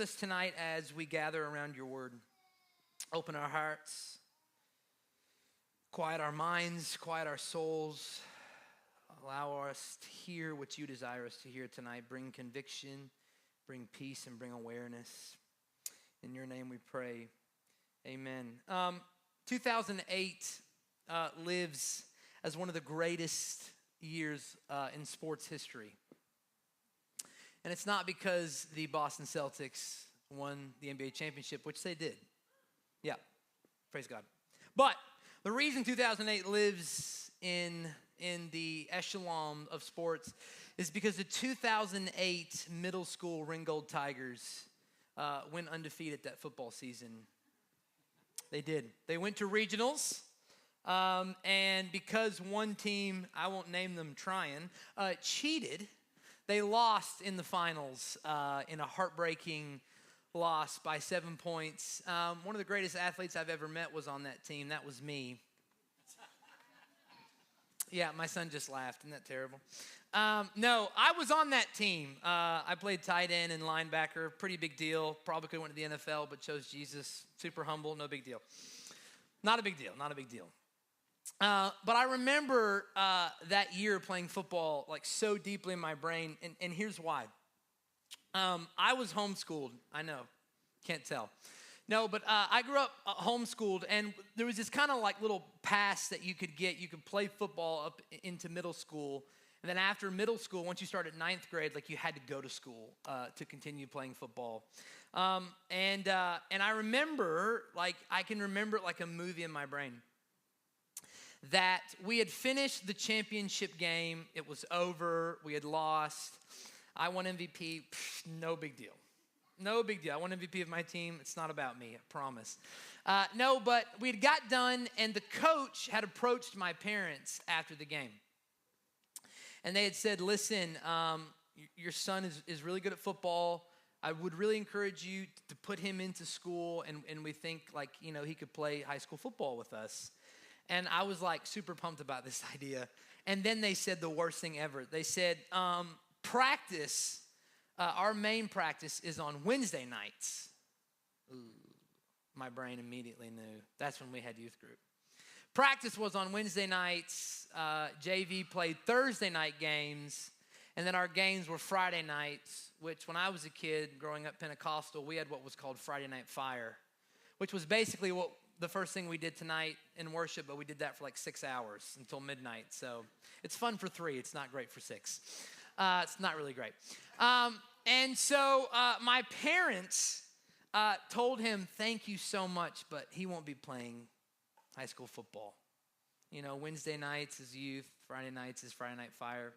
us tonight as we gather around your word. Open our hearts, quiet our minds, quiet our souls. Allow us to hear what you desire us to hear tonight. Bring conviction, bring peace, and bring awareness. In your name we pray. Amen. 2008 lives as one of the greatest years in sports history. And it's not because the Boston Celtics won the NBA championship, which they did. Yeah, praise God. But the reason 2008 lives in the echelon of sports is because the 2008 middle school Ringgold Tigers went undefeated that football season. They did. They went to regionals, and because one team, I won't name them trying, cheated, they lost in the finals in a heartbreaking loss by 7 points. One of the greatest athletes I've ever met was on that team. That was me. Yeah, my son just laughed. Isn't that terrible? No, I was on that team. I played tight end and linebacker. Pretty big deal. Probably could have went to the NFL, but chose Jesus. Super humble. No big deal. Not a big deal. Not a big deal. But I remember that year playing football like so deeply in my brain, and here's why. I was homeschooled. I know. Can't tell. No, but I grew up homeschooled, and there was this kind of like little pass that you could get. You could play football up into middle school, and then after middle school, once you started ninth grade, like you had to go to school to continue playing football. And I remember, like I can remember it like a movie in my brain, that we had finished the championship game. It was over. We had lost. I won MVP. No big deal. No big deal. I won MVP of my team. It's not about me, I promise. No, but we had got done, and the coach had approached my parents after the game. And they had said, listen, your son is really good at football. I would really encourage you to put him into school, and we think like, you know, he could play high school football with us. And I was like super pumped about this idea. And then they said the worst thing ever. They said, practice, our main practice is on Wednesday nights. Ooh, my brain immediately knew. That's when we had youth group. Practice was on Wednesday nights. JV played Thursday night games. And then our games were Friday nights, which when I was a kid growing up Pentecostal, we had what was called Friday Night Fire, which was basically what the first thing we did tonight in worship, but we did that for like 6 hours until midnight. So it's fun for 3. It's not great for 6. It's not really great. And so my parents told him, thank you so much, but he won't be playing high school football. You know, Wednesday nights is youth, Friday nights is Friday Night Fire.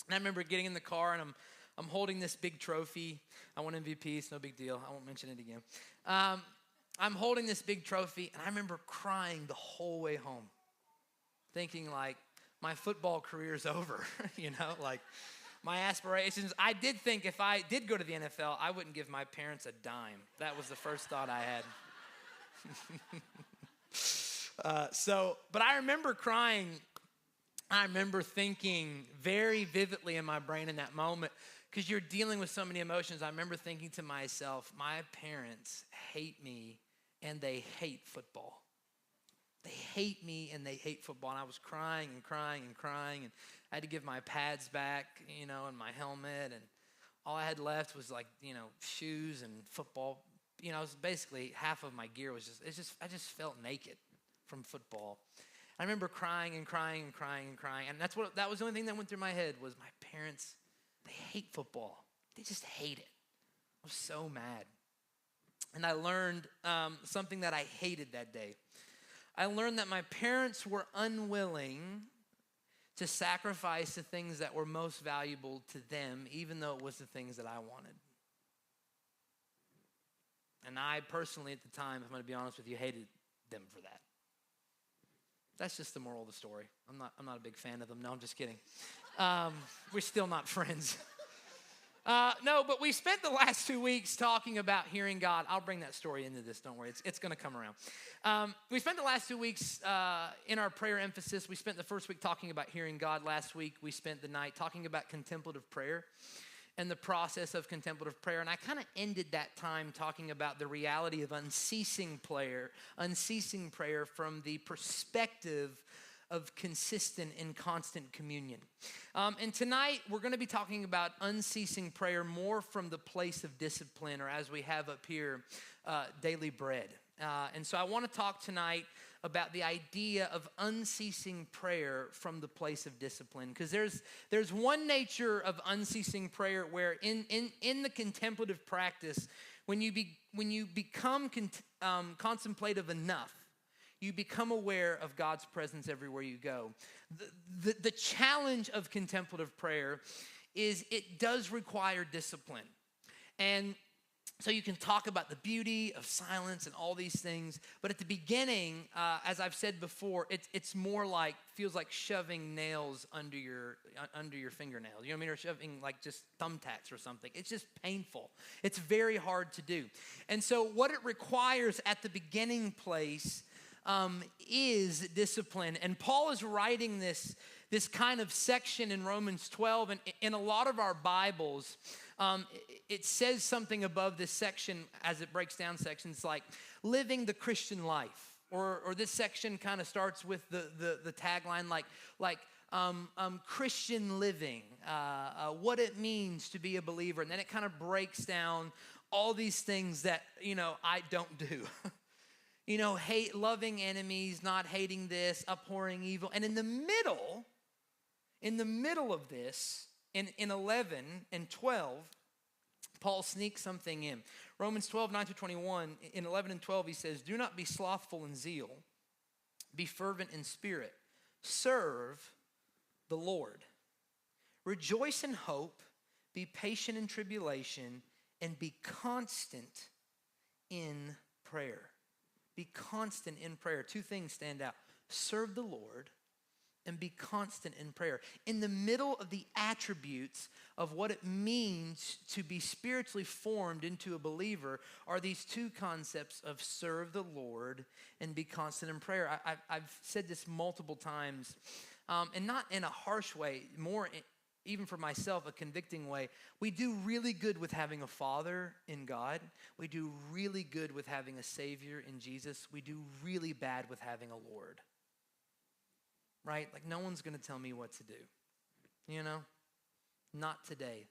And I remember getting in the car, and I'm holding this big trophy. I won MVP, it's no big deal. I won't mention it again. I'm holding this big trophy, and I remember crying the whole way home, thinking like, my football career is over, you know, like my aspirations. I did think if I did go to the NFL, I wouldn't give my parents a dime. That was the first thought I had. But I remember crying. I remember thinking very vividly in my brain in that moment, because you're dealing with so many emotions. I remember thinking to myself, my parents hate me and they hate football. They hate me and they hate football. And I was crying and crying and crying, and I had to give my pads back, you know, and my helmet, and all I had left was like, you know, shoes and football. You know, it was basically half of my gear was I just felt naked from football. I remember crying and crying and crying and crying, and that was the only thing that went through my head was my parents, they hate football. They just hate it. I was so mad. And I learned something that I hated that day. I learned that my parents were unwilling to sacrifice the things that were most valuable to them, even though it was the things that I wanted. And I personally at the time, if I'm going to be honest with you, hated them for that. That's just the moral of the story. I'm not a big fan of them. No, I'm just kidding. We're still not friends. No, but we spent the last 2 weeks talking about hearing God. I'll bring that story into this, don't worry. It's going to come around. We spent the last 2 weeks in our prayer emphasis. We spent the first week talking about hearing God. Last week, we spent the night talking about contemplative prayer. and the process of contemplative prayer. And I kind of ended that time talking about the reality of unceasing prayer from the perspective of consistent and constant communion. And tonight, we're going to be talking about unceasing prayer more from the place of discipline, or as we have up here, daily bread. And so I want to talk tonight about the idea of unceasing prayer from the place of discipline. Because there's one nature of unceasing prayer where in the contemplative practice, when you become contemplative enough, you become aware of God's presence everywhere you go. The challenge of contemplative prayer is it does require discipline. And so you can talk about the beauty of silence and all these things, but at the beginning, as I've said before, it's more like, feels like shoving nails under your fingernails. You know what I mean? Or shoving like just thumbtacks or something. It's just painful. It's very hard to do. And so what it requires at the beginning place is discipline. And Paul is writing this kind of section in Romans 12, and in a lot of our Bibles, it says something above this section as it breaks down sections like living the Christian life, or this section kind of starts with the tagline like Christian living, what it means to be a believer, and then it kind of breaks down all these things that I don't do. Hate, loving enemies, not hating this, abhorring evil. And in the middle of this, in 11 and 12, Paul sneaks something in. Romans 12, 9-21, in 11 and 12, he says, "Do not be slothful in zeal, be fervent in spirit, serve the Lord. Rejoice in hope, be patient in tribulation, and be constant in prayer." Be constant in prayer. Two things stand out. Serve the Lord and be constant in prayer. In the middle of the attributes of what it means to be spiritually formed into a believer are these two concepts of serve the Lord and be constant in prayer. I've said this multiple times, and not in a harsh way, more even for myself, a convicting way. We do really good with having a father in God. We do really good with having a savior in Jesus. We do really bad with having a Lord. Right? Like no one's going to tell me what to do. Not today.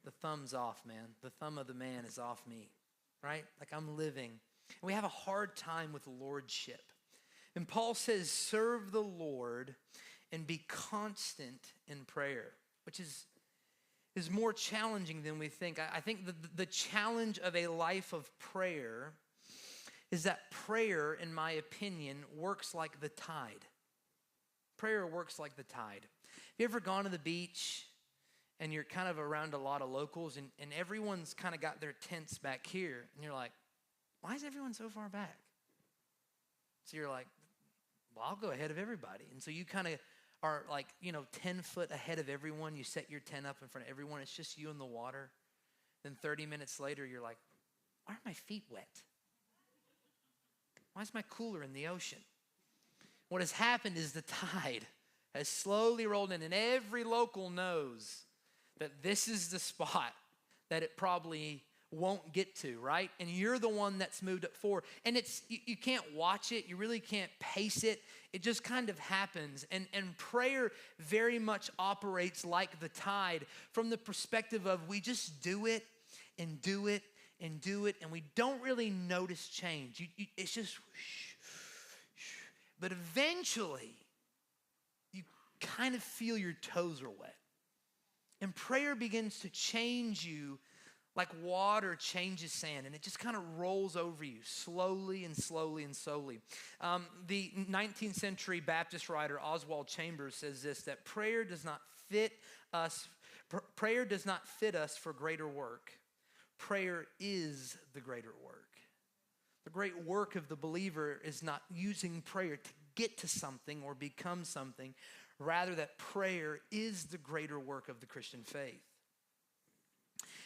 The thumb's off, man. The thumb of the man is off me. Right? Like I'm living. And we have a hard time with lordship. And Paul says, serve the Lord and be constant in prayer, which is more challenging than we think. I think the challenge of a life of prayer is that prayer, in my opinion, works like the tide. Prayer works like the tide. Have you ever gone to the beach and you're kind of around a lot of locals and everyone's kind of got their tents back here and you're like, why is everyone so far back? So you're like, well, I'll go ahead of everybody. And so you kind of are like, 10 foot ahead of everyone. You set your tent up in front of everyone. It's just you in the water. Then 30 minutes later, you're like, why are my feet wet? Why is my cooler in the ocean? What has happened is the tide has slowly rolled in, and every local knows that this is the spot that it probably won't get to, right? And you're the one that's moved up forward. And you can't watch it. You really can't pace it. It just kind of happens. And prayer very much operates like the tide from the perspective of we just do it and do it and do it, and we don't really notice change. It's just, but eventually, you kind of feel your toes are wet. And prayer begins to change you like water changes sand, and it just kind of rolls over you slowly and slowly and slowly. The 19th century Baptist writer Oswald Chambers says this, that prayer does not fit us for greater work. Prayer is the greater work. The great work of the believer is not using prayer to get to something or become something, rather that prayer is the greater work of the Christian faith.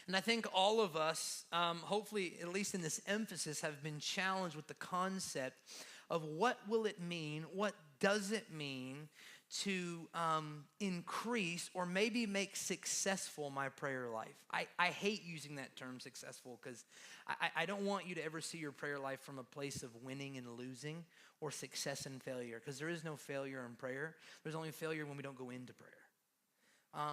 And I think all of us, hopefully, at least in this emphasis, have been challenged with the concept of what will it mean, what does it mean to increase or maybe make successful my prayer life. I hate using that term successful because I don't want you to ever see your prayer life from a place of winning and losing or success and failure, because there is no failure in prayer. There's only failure when we don't go into prayer.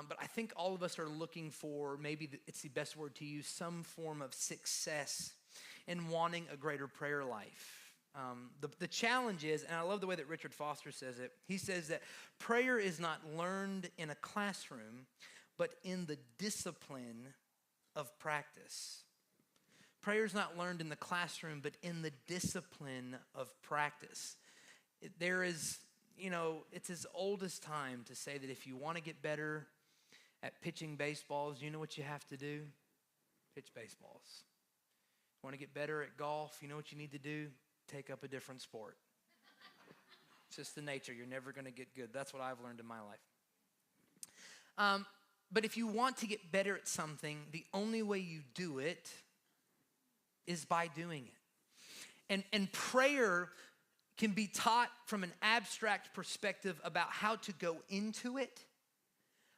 But I think all of us are looking for, maybe it's the best word to use, some form of success in wanting a greater prayer life. The challenge is, and I love the way that Richard Foster says it, he says that prayer is not learned in a classroom, but in the discipline of practice. Prayer is not learned in the classroom, but in the discipline of practice. There is, it's as old as time to say that if you want to get better at pitching baseballs, you know what you have to do? Pitch baseballs. Want to get better at golf, you know what you need to do? Take up a different sport. It's just the nature. You're never going to get good. That's what I've learned in my life. But if you want to get better at something, the only way you do it is by doing it. And prayer can be taught from an abstract perspective about how to go into it,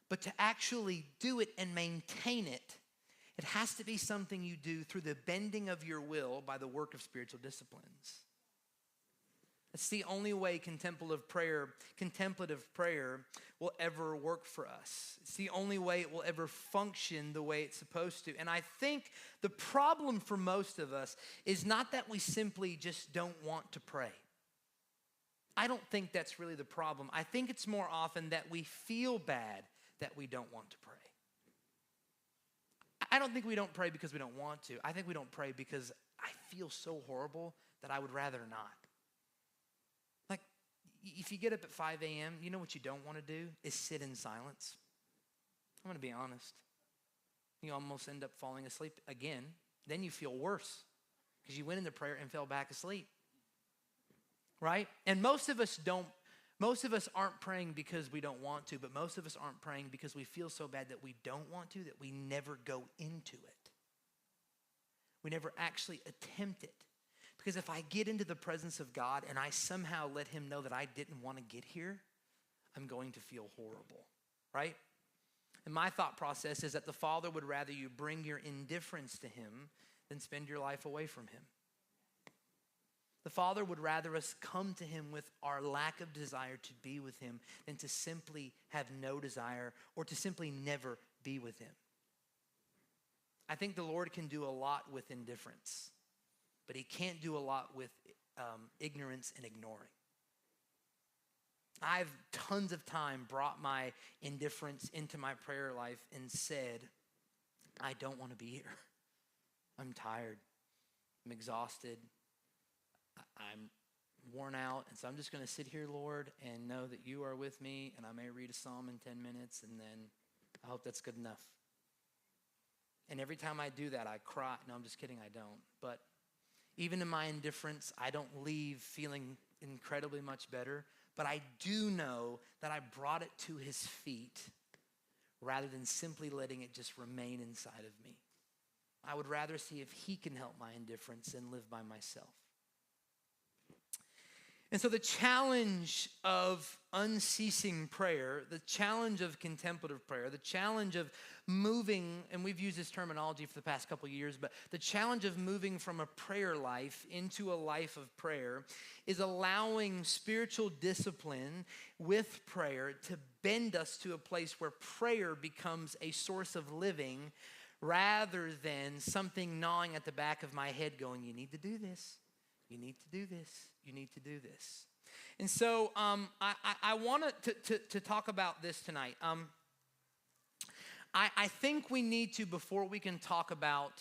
but to actually do it and maintain it, it has to be something you do through the bending of your will by the work of spiritual disciplines. It's the only way contemplative prayer will ever work for us. It's the only way it will ever function the way it's supposed to. And I think the problem for most of us is not that we simply just don't want to pray. I don't think that's really the problem. I think it's more often that we feel bad that we don't want to pray. I don't think we don't pray because we don't want to. I think we don't pray because I feel so horrible that I would rather not. Like, if you get up at 5 a.m., you know what you don't want to do is sit in silence. I'm going to be honest. You almost end up falling asleep again. Then you feel worse because you went into prayer and fell back asleep. Right? And most of us aren't praying because we don't want to, but most of us aren't praying because we feel so bad that we don't want to, that we never go into it. We never actually attempt it. Because if I get into the presence of God and I somehow let him know that I didn't want to get here, I'm going to feel horrible, right? And my thought process is that the Father would rather you bring your indifference to him than spend your life away from him. The Father would rather us come to him with our lack of desire to be with him than to simply have no desire or to simply never be with him. I think the Lord can do a lot with indifference, but he can't do a lot with ignorance and ignoring. I've tons of time brought my indifference into my prayer life and said, I don't want to be here. I'm tired. I'm exhausted. I'm worn out, and so I'm just going to sit here, Lord, and know that you are with me, and I may read a psalm in 10 minutes, and then I hope that's good enough. And every time I do that, I cry. No, I'm just kidding, I don't. But even in my indifference, I don't leave feeling incredibly much better, but I do know that I brought it to his feet rather than simply letting it just remain inside of me. I would rather see if he can help my indifference than live by myself. And so the challenge of unceasing prayer, the challenge of contemplative prayer, the challenge of moving, and we've used this terminology for the past couple of years, but the challenge of moving from a prayer life into a life of prayer is allowing spiritual discipline with prayer to bend us to a place where prayer becomes a source of living rather than something gnawing at the back of my head going, you need to do this. You need to do this. You need to do this. And so I want to talk about this tonight. I think we need to, before we can talk about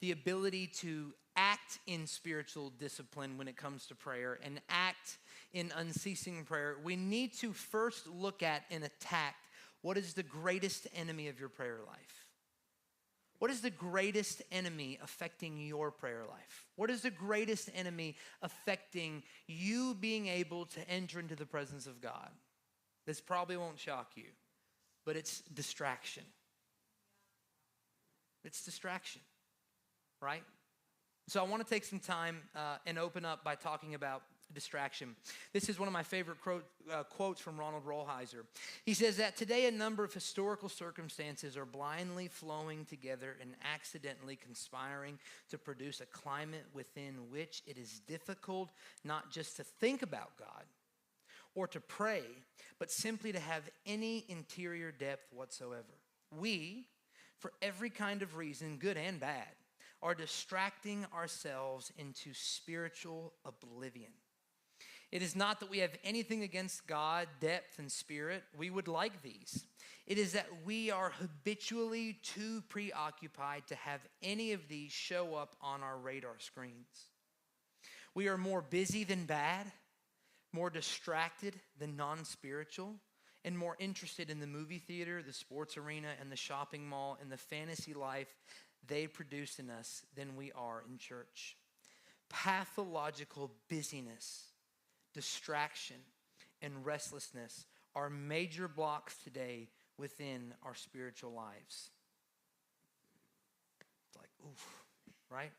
the ability to act in spiritual discipline when it comes to prayer and act in unceasing prayer, we need to first look at and attack what is the greatest enemy of your prayer life. What is the greatest enemy affecting your prayer life? What is the greatest enemy affecting you being able to enter into the presence of God? This probably won't shock you, but it's distraction. It's distraction, right? So I want to take some time and open up by talking about a distraction. This is one of my favorite quotes from Ronald Rollheiser. He says that today a number of historical circumstances are blindly flowing together and accidentally conspiring to produce a climate within which it is difficult not just to think about God or to pray, but simply to have any interior depth whatsoever. We, for every kind of reason, good and bad, are distracting ourselves into spiritual oblivion. It is not that we have anything against God, depth, and spirit. We would like these. It is that we are habitually too preoccupied to have any of these show up on our radar screens. We are more busy than bad, more distracted than non-spiritual, and more interested in the movie theater, the sports arena, and the shopping mall, and the fantasy life they produce in us than we are in church. Pathological busyness, distraction, and restlessness are major blocks today within our spiritual lives. It's like, oof, right?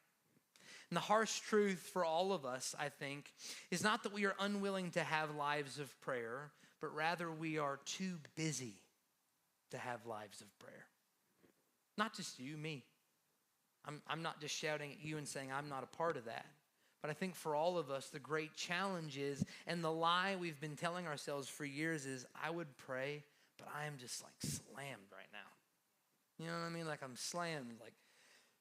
And the harsh truth for all of us, I think, is not that we are unwilling to have lives of prayer, but rather we are too busy to have lives of prayer. Not just you, me. I'm not just shouting at you and saying I'm not a part of that. But I think for all of us, the great challenge is, and the lie we've been telling ourselves for years is, I would pray, but I am just like slammed right now. You know what I mean? Like I'm slammed. Like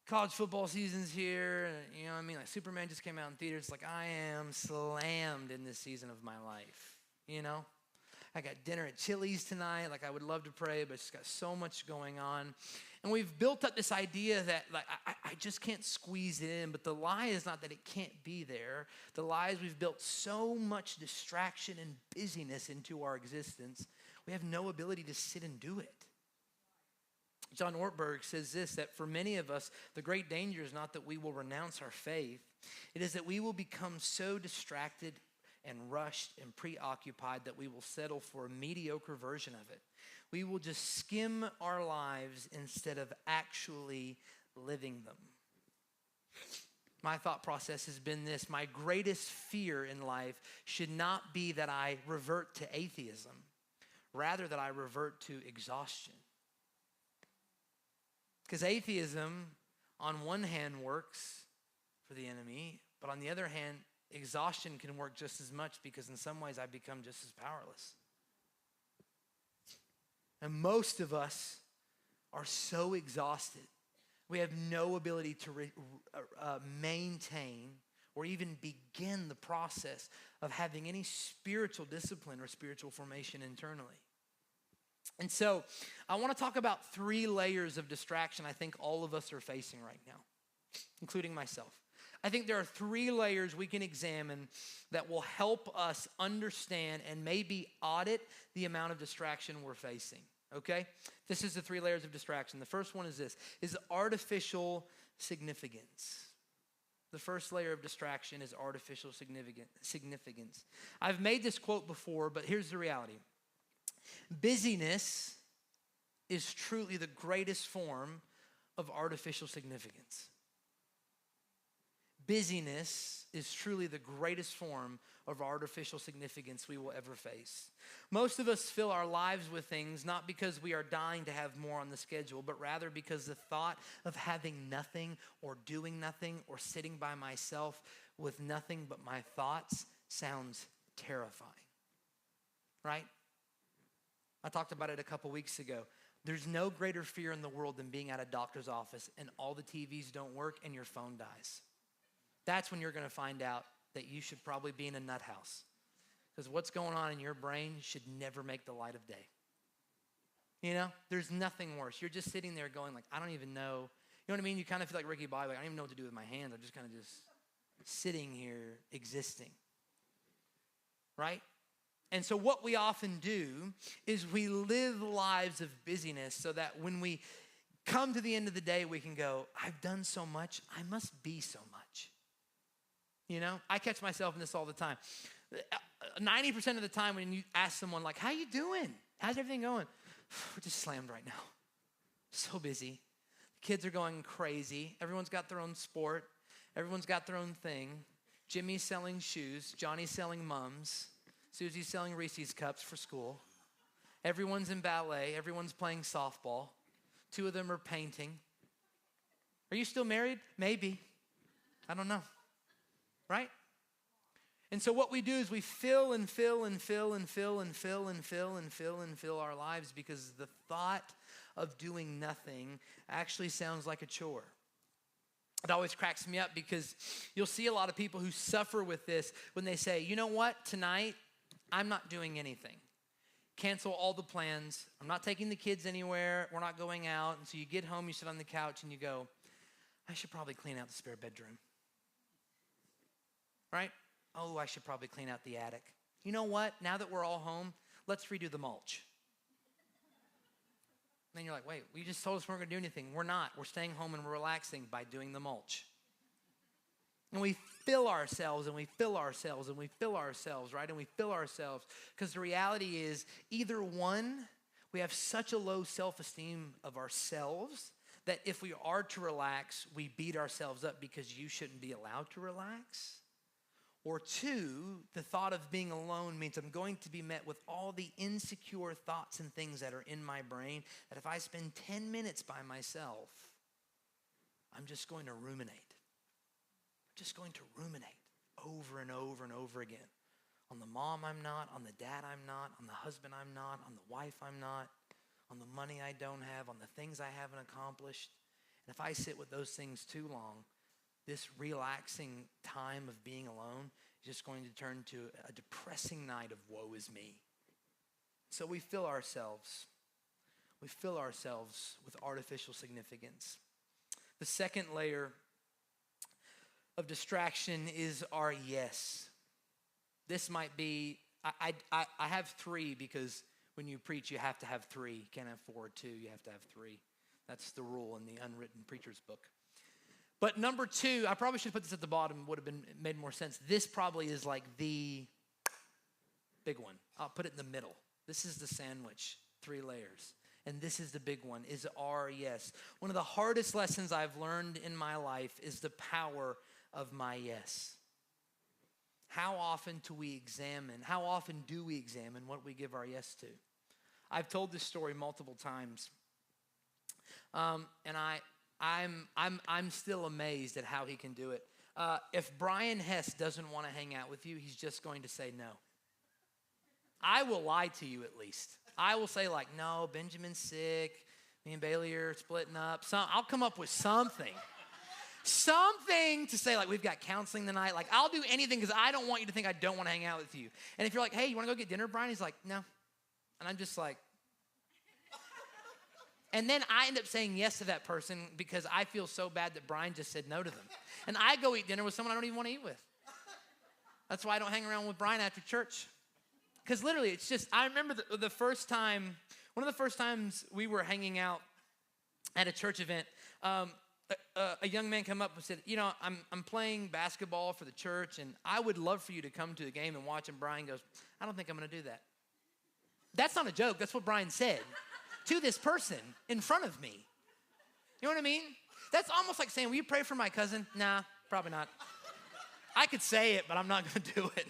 college football season's here. You know what I mean? Like Superman just came out in theaters. Like I am slammed in this season of my life. You know? I got dinner at Chili's tonight. Like I would love to pray, but it's got so much going on. And we've built up this idea that like I just can't squeeze it in. But the lie is not that it can't be there. The lie is we've built so much distraction and busyness into our existence, we have no ability to sit and do it. John Ortberg says this, that for many of us, the great danger is not that we will renounce our faith. It is that we will become so distracted and rushed and preoccupied that we will settle for a mediocre version of it. We will just skim our lives instead of actually living them. My thought process has been this: my greatest fear in life should not be that I revert to atheism, rather that I revert to exhaustion. Because atheism, on one hand, works for the enemy, but on the other hand, exhaustion can work just as much, because in some ways I become just as powerless. And most of us are so exhausted, we have no ability to maintain or even begin the process of having any spiritual discipline or spiritual formation internally. And so I want to talk about 3 layers of distraction I think all of us are facing right now, including myself. I think there are 3 layers we can examine that will help us understand and maybe audit the amount of distraction we're facing, okay? This is the 3 layers of distraction. The first one is this, is artificial significance. The first layer of distraction is artificial significance. I've made this quote before, but here's the reality. Busyness is truly the greatest form of artificial significance. Busyness is truly the greatest form of artificial significance we will ever face. Most of us fill our lives with things not because we are dying to have more on the schedule, but rather because the thought of having nothing or doing nothing or sitting by myself with nothing but my thoughts sounds terrifying, right? I talked about it a couple weeks ago. There's no greater fear in the world than being at a doctor's office and all the TVs don't work and your phone dies. That's when you're going to find out that you should probably be in a nut house, because what's going on in your brain should never make the light of day. You know, there's nothing worse. You're just sitting there going like, I don't even know. You know what I mean? You kind of feel like Ricky Bobby. Like, I don't even know what to do with my hands. I'm just kind of just sitting here existing, right? And so what we often do is we live lives of busyness so that when we come to the end of the day, we can go, I've done so much. I must be so much. You know, I catch myself in this all the time. 90% of the time when you ask someone like, how you doing? How's everything going? We're just slammed right now. So busy. The kids are going crazy. Everyone's got their own sport. Everyone's got their own thing. Jimmy's selling shoes, Johnny's selling Mums, Susie's selling Reese's cups for school. Everyone's in ballet, everyone's playing softball. 2 of them are painting. Are you still married? Maybe. I don't know. Right? And so what we do is we fill and fill and fill and fill and fill and fill and fill and fill our lives because the thought of doing nothing actually sounds like a chore. It always cracks me up because you'll see a lot of people who suffer with this when they say, you know what, tonight I'm not doing anything. Cancel all the plans. I'm not taking the kids anywhere. We're not going out. And so you get home, you sit on the couch and you go, I should probably clean out the spare bedroom. Right? Oh, I should probably clean out the attic. You know what? Now that we're all home, let's redo the mulch. And then you're like, wait, we just told us we weren't going to do anything. We're not. We're staying home and we're relaxing by doing the mulch. And we fill ourselves and we fill ourselves and we fill ourselves, right? And we fill ourselves because the reality is either one, we have such a low self-esteem of ourselves that if we are to relax, we beat ourselves up because you shouldn't be allowed to relax. Or 2, the thought of being alone means I'm going to be met with all the insecure thoughts and things that are in my brain that if I spend 10 minutes by myself, I'm just going to ruminate. Just going to ruminate over and over and over again. On the mom I'm not, on the dad I'm not, on the husband I'm not, on the wife I'm not, on the money I don't have, on the things I haven't accomplished. And if I sit with those things too long, this relaxing time of being alone is just going to turn to a depressing night of woe is me. So we fill ourselves with artificial significance. The second layer of distraction is our yes. This might be, I have 3 because when you preach, you have to have 3. You can't have 4 or 2, you have to have 3. That's the rule in the unwritten preacher's book. But number 2, I probably should have put this at the bottom, would have made more sense. This probably is like the big one. I'll put it in the middle. This is the sandwich, 3 layers. And this is the big one, is our yes. One of the hardest lessons I've learned in my life is the power of my yes. How often do we examine what we give our yes to? I've told this story multiple times. And I'm still amazed at how he can do it. If Brian Hess doesn't want to hang out with you, he's just going to say no. I will lie to you at least. I will say like, no, Benjamin's sick. Me and Bailey are splitting up. I'll come up with something. Something to say like, we've got counseling tonight. Like, I'll do anything because I don't want you to think I don't want to hang out with you. And if you're like, hey, you want to go get dinner, Brian? He's like, no. And I'm just like, and then I end up saying yes to that person because I feel so bad that Brian just said no to them. And I go eat dinner with someone I don't even want to eat with. That's why I don't hang around with Brian after church. Because literally, it's just, I remember the first time, one of the first times we were hanging out at a church event, a young man came up and said, you know, I'm playing basketball for the church, and I would love for you to come to the game and watch. And Brian goes, I don't think I'm going to do that. That's not a joke. That's what Brian said to this person in front of me. You know what I mean? That's almost like saying, will you pray for my cousin? Nah, probably not. I could say it, but I'm not going to do it.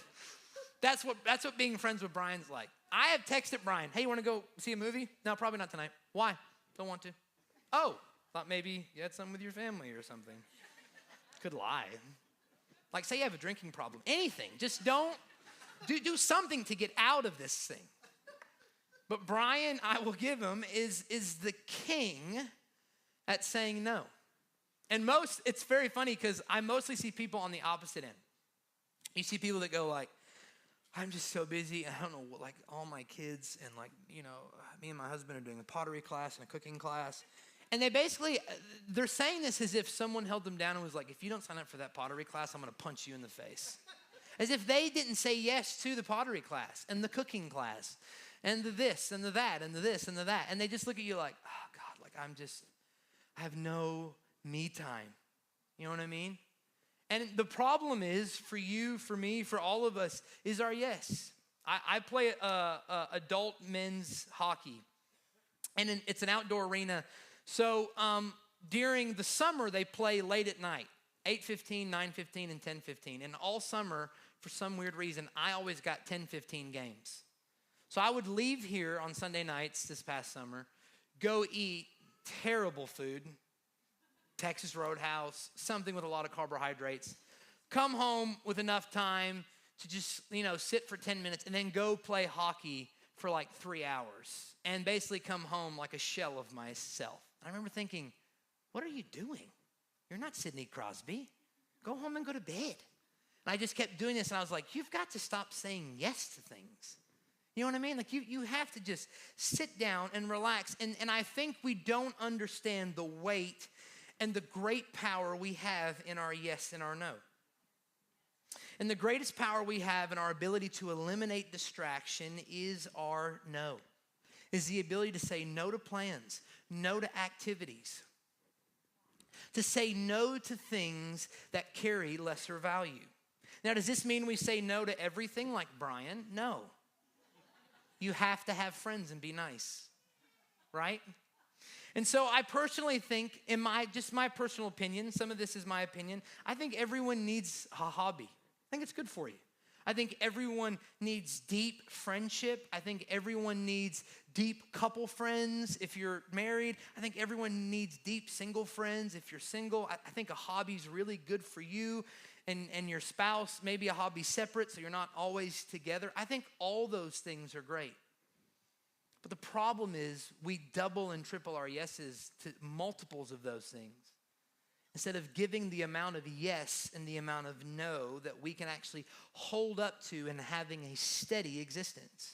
That's what being friends with Brian's like. I have texted Brian, hey, you want to go see a movie? No, probably not tonight. Why? Don't want to. Oh, thought maybe you had something with your family or something. Could lie. Like, say you have a drinking problem. Anything. Just don't. Do something to get out of this thing. But Brian, I will give him, is the king at saying no. And it's very funny because I mostly see people on the opposite end. You see people that go like, I'm just so busy. I don't know what, like all my kids and like, you know, me and my husband are doing a pottery class and a cooking class. And they're saying this as if someone held them down and was like, if you don't sign up for that pottery class, I'm going to punch you in the face. As if they didn't say yes to the pottery class and the cooking class and the this and the that and the this and the that. And they just look at you like, oh God, like I have no me time. You know what I mean? And the problem is for you, for me, for all of us is our yes. I play adult men's hockey, and it's an outdoor arena. So during the summer, they play late at night. 8:15, 9:15, and 10:15. And all summer, for some weird reason, I always got 10:15 games. So I would leave here on Sunday nights this past summer, go eat terrible food, Texas Roadhouse, something with a lot of carbohydrates, come home with enough time to just, sit for 10 minutes and then go play hockey for like 3 hours and basically come home like a shell of myself. I remember thinking, what are you doing? You're not Sidney Crosby. Go home and go to bed. And I just kept doing this, and I was like, you've got to stop saying yes to things. You know what I mean? Like you have to just sit down and relax. And I think we don't understand the weight and the great power we have in our yes and our no. And the greatest power we have in our ability to eliminate distraction is our no. Is the ability to say no to plans, no to activities, to say no to things that carry lesser value. Now, does this mean we say no to everything like Brian? No. You have to have friends and be nice, right? And so I personally think, in my personal opinion, some of this is my opinion, I think everyone needs a hobby. I think it's good for you. I think everyone needs deep friendship. I think everyone needs deep couple friends if you're married. I think everyone needs deep single friends if you're single. I think a hobby is really good for you and your spouse. Maybe a hobby separate so you're not always together. I think all those things are great. But the problem is we double and triple our yeses to multiples of those things, instead of giving the amount of yes and the amount of no that we can actually hold up to and having a steady existence.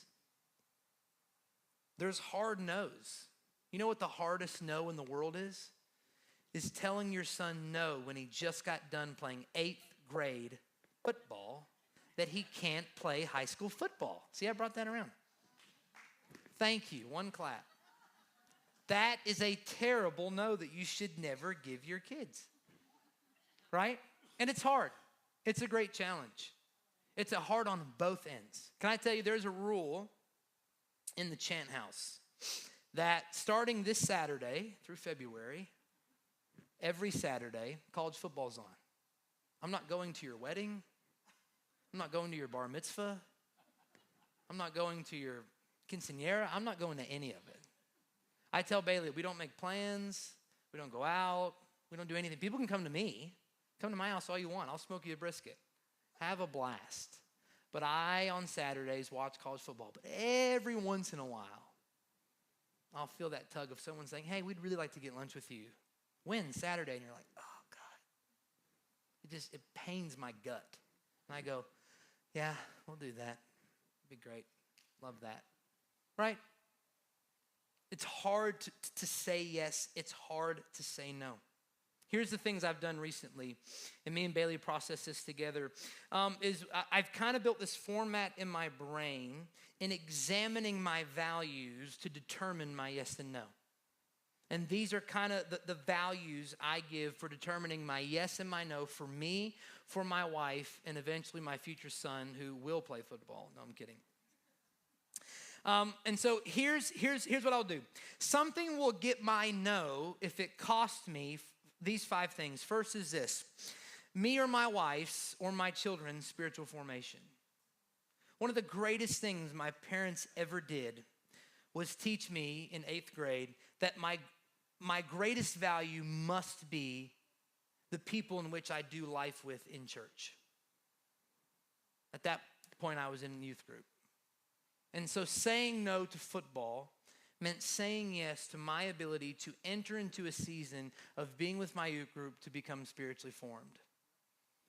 There's hard no's. You know what the hardest no in the world is? Is telling your son no when he just got done playing 8th grade football that he can't play high school football. See, I brought that around. Thank you, one clap. That is a terrible no that you should never give your kids, right? And it's hard. It's a great challenge. It's hard on both ends. Can I tell you, there's a rule in the Chant house that starting this Saturday through February, every Saturday, college football's on. I'm not going to your wedding. I'm not going to your bar mitzvah. I'm not going to your quinceañera. I'm not going to any of it. I tell Bailey, we don't make plans. We don't go out. We don't do anything. People can come to me. Come to my house all you want. I'll smoke you a brisket. Have a blast. But I, on Saturdays, watch college football. But every once in a while, I'll feel that tug of someone saying, hey, we'd really like to get lunch with you. When? Saturday. And you're like, oh, God. It pains my gut. And I go, yeah, we'll do that. It'd be great. Love that. Right? It's hard to say yes. It's hard to say no. Here's the things I've done recently, and me and Bailey process this together, is I've kind of built this format in my brain in examining my values to determine my yes and no. And these are kind of the values I give for determining my yes and my no for me, for my wife, and eventually my future son who will play football. No, I'm kidding. And so here's what I'll do. Something will get my no if it costs me these 5 things. First is this: me or my wife's or my children's spiritual formation. One of the greatest things my parents ever did was teach me in 8th grade that my greatest value must be the people in which I do life with in church. At that point, I was in youth group. And so saying no to football meant saying yes to my ability to enter into a season of being with my youth group to become spiritually formed.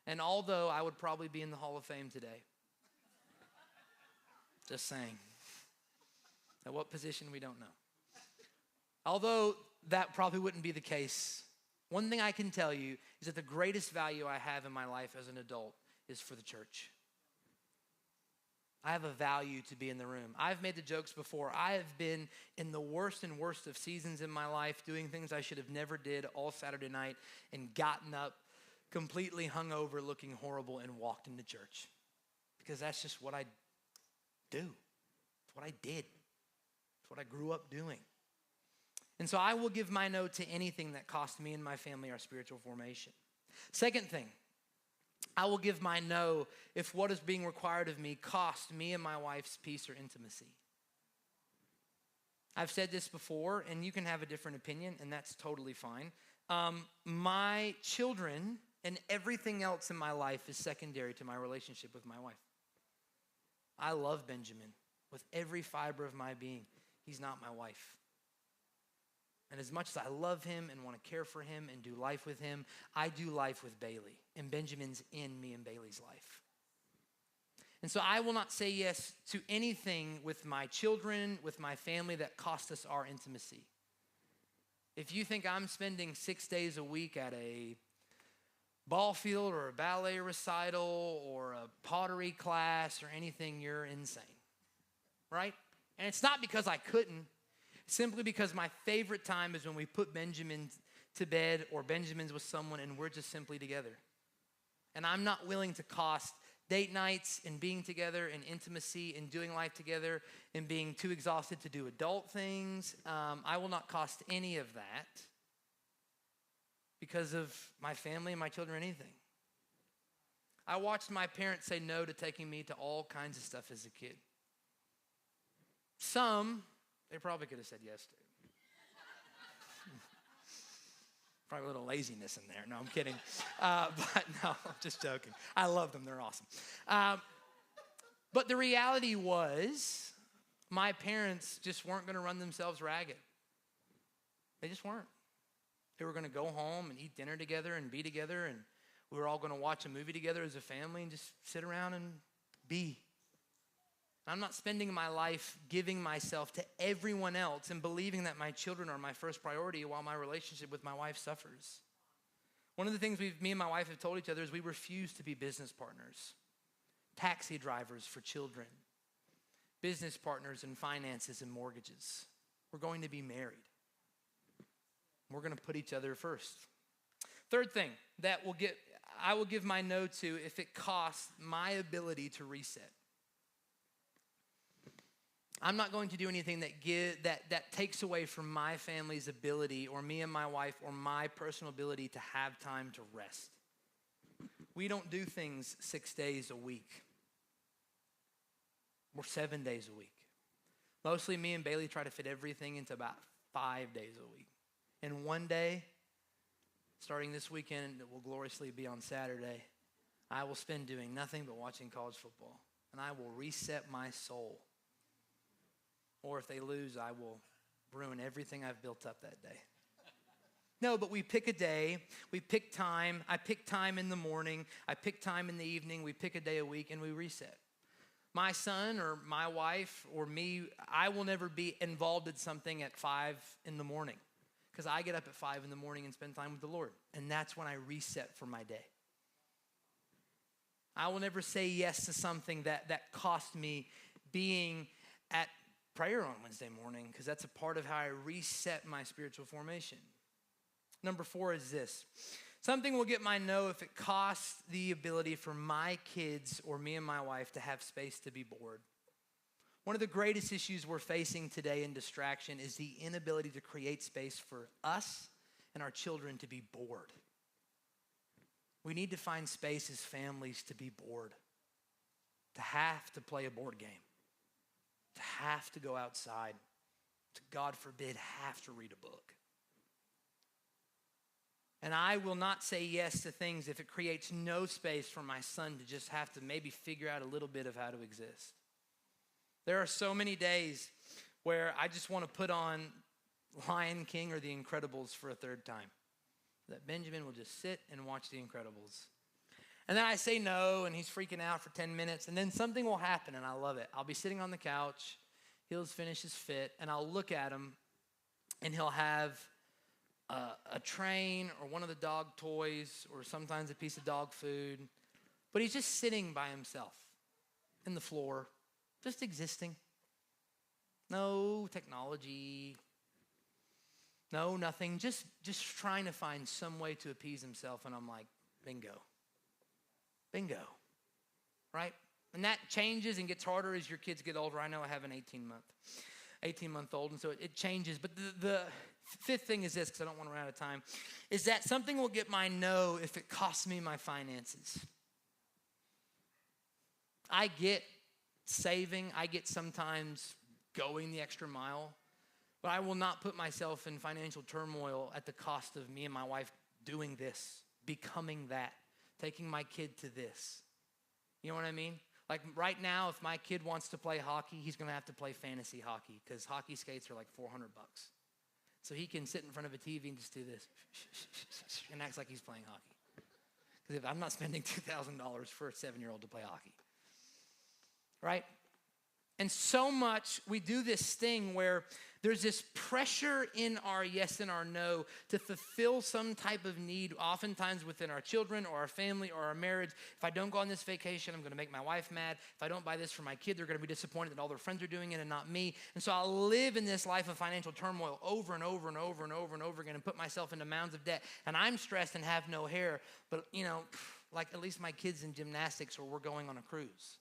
And although I would probably be in the Hall of Fame today, just saying. At what position, we don't know. Although that probably wouldn't be the case, one thing I can tell you is that the greatest value I have in my life as an adult is for the church. I have a value to be in the room. I've made the jokes before. I have been in the worst and worst of seasons in my life, doing things I should have never did all Saturday night, and gotten up completely hungover, looking horrible, and walked into church. Because that's just what I do. It's what I did. It's what I grew up doing. And so I will give my no to anything that cost me and my family our spiritual formation. Second thing, I will give my no if what is being required of me costs me and my wife's peace or intimacy. I've said this before, and you can have a different opinion, and that's totally fine. My children and everything else in my life is secondary to my relationship with my wife. I love Benjamin with every fiber of my being. He's not my wife. And as much as I love him and want to care for him and do life with him, I do life with Bailey. And Benjamin's in me and Bailey's life. And so I will not say yes to anything with my children, with my family that cost us our intimacy. If you think I'm spending 6 days a week at a ball field or a ballet recital or a pottery class or anything, you're insane, right? And it's not because I couldn't. Simply because my favorite time is when we put Benjamin to bed or Benjamin's with someone and we're just simply together. And I'm not willing to cost date nights and being together and intimacy and doing life together and being too exhausted to do adult things. I will not cost any of that because of my family and my children or anything. I watched my parents say no to taking me to all kinds of stuff as a kid. Some they probably could have said yes to. Probably a little laziness in there. No, I'm kidding. But no, I'm just joking. I love them. They're awesome. But the reality was my parents just weren't going to run themselves ragged. They just weren't. They were going to go home and eat dinner together and be together, and we were all going to watch a movie together as a family and just sit around and be. I'm not spending my life giving myself to everyone else and believing that my children are my first priority while my relationship with my wife suffers. One of the things me and my wife have told each other is we refuse to be business partners, taxi drivers for children, business partners in finances and mortgages. We're going to be married. We're going to put each other first. Third thing that I will give my no to if it costs my ability to reset. I'm not going to do anything that takes away from my family's ability or me and my wife or my personal ability to have time to rest. We don't do things 6 days a week or 7 days a week. Mostly me and Bailey try to fit everything into about 5 days a week. And one day, starting this weekend, it will gloriously be on Saturday, I will spend doing nothing but watching college football. And I will reset my soul. Or if they lose, I will ruin everything I've built up that day. No, but we pick a day, we pick time. I pick time in the morning, I pick time in the evening, we pick a day a week, and we reset. My son or my wife or me, I will never be involved in something at 5 in the morning because I get up at 5 in the morning and spend time with the Lord, and that's when I reset for my day. I will never say yes to something that cost me being at prayer on Wednesday morning because that's a part of how I reset my spiritual formation. Number 4 is this. Something will get my no if it costs the ability for my kids or me and my wife to have space to be bored. One of the greatest issues we're facing today in distraction is the inability to create space for us and our children to be bored. We need to find space as families to be bored, to have to play a board game, to have to go outside, to, God forbid, have to read a book. And I will not say yes to things if it creates no space for my son to just have to maybe figure out a little bit of how to exist. There are so many days where I just want to put on Lion King or The Incredibles for a third time. That Benjamin will just sit and watch The Incredibles. And then I say no, and he's freaking out for 10 minutes, and then something will happen, and I love it. I'll be sitting on the couch, he'll finish his fit, and I'll look at him, and he'll have a train or one of the dog toys or sometimes a piece of dog food, but he's just sitting by himself in the floor, just existing. No technology, no nothing, just trying to find some way to appease himself, and I'm like, bingo, right? And that changes and gets harder as your kids get older. I know I have an 18-month. 18-month-old, and so it changes. But the fifth thing is this, because I don't want to run out of time, is that something will get my no if it costs me my finances. I get saving, I get sometimes going the extra mile, but I will not put myself in financial turmoil at the cost of me and my wife doing this, becoming that, taking my kid to this. You know what I mean? Like right now, if my kid wants to play hockey, he's gonna have to play fantasy hockey because hockey skates are like $400. So he can sit in front of a TV and just do this and acts like he's playing hockey. Because I'm not spending $2,000 for a 7-year-old to play hockey, right? And so much, we do this thing where there's this pressure in our yes and our no to fulfill some type of need, oftentimes within our children or our family or our marriage. If I don't go on this vacation, I'm gonna make my wife mad. If I don't buy this for my kid, they're gonna be disappointed that all their friends are doing it and not me. And so I'll live in this life of financial turmoil over and over and over and over and over again and put myself into mounds of debt. And I'm stressed and have no hair, but like at least my kid's in gymnastics or we're going on a cruise.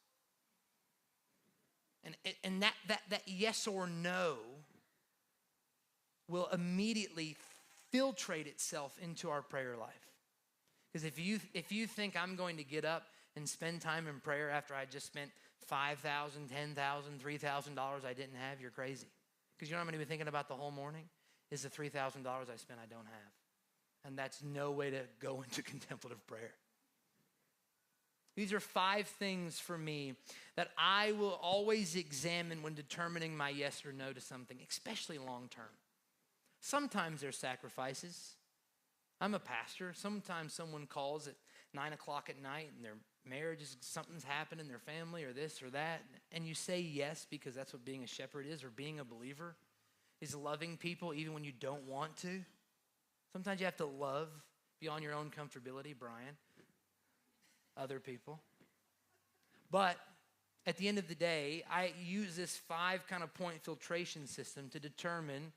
And that yes or no will immediately filtrate itself into our prayer life. Because if you think I'm going to get up and spend time in prayer after I just spent $5,000, $10,000, $3,000 I didn't have, you're crazy. Because you know what I'm going to be thinking about the whole morning? Is the $3,000 I spent I don't have. And that's no way to go into contemplative prayer. These are 5 things for me that I will always examine when determining my yes or no to something, especially long term. Sometimes there's sacrifices. I'm a pastor. Sometimes someone calls at 9 o'clock at night and their marriage is, something's happened in their family or this or that. And you say yes because that's what being a shepherd is, or being a believer is loving people even when you don't want to. Sometimes you have to love beyond your own comfortability, Brian. Other people. But at the end of the day, I use this 5 kind of point filtration system to determine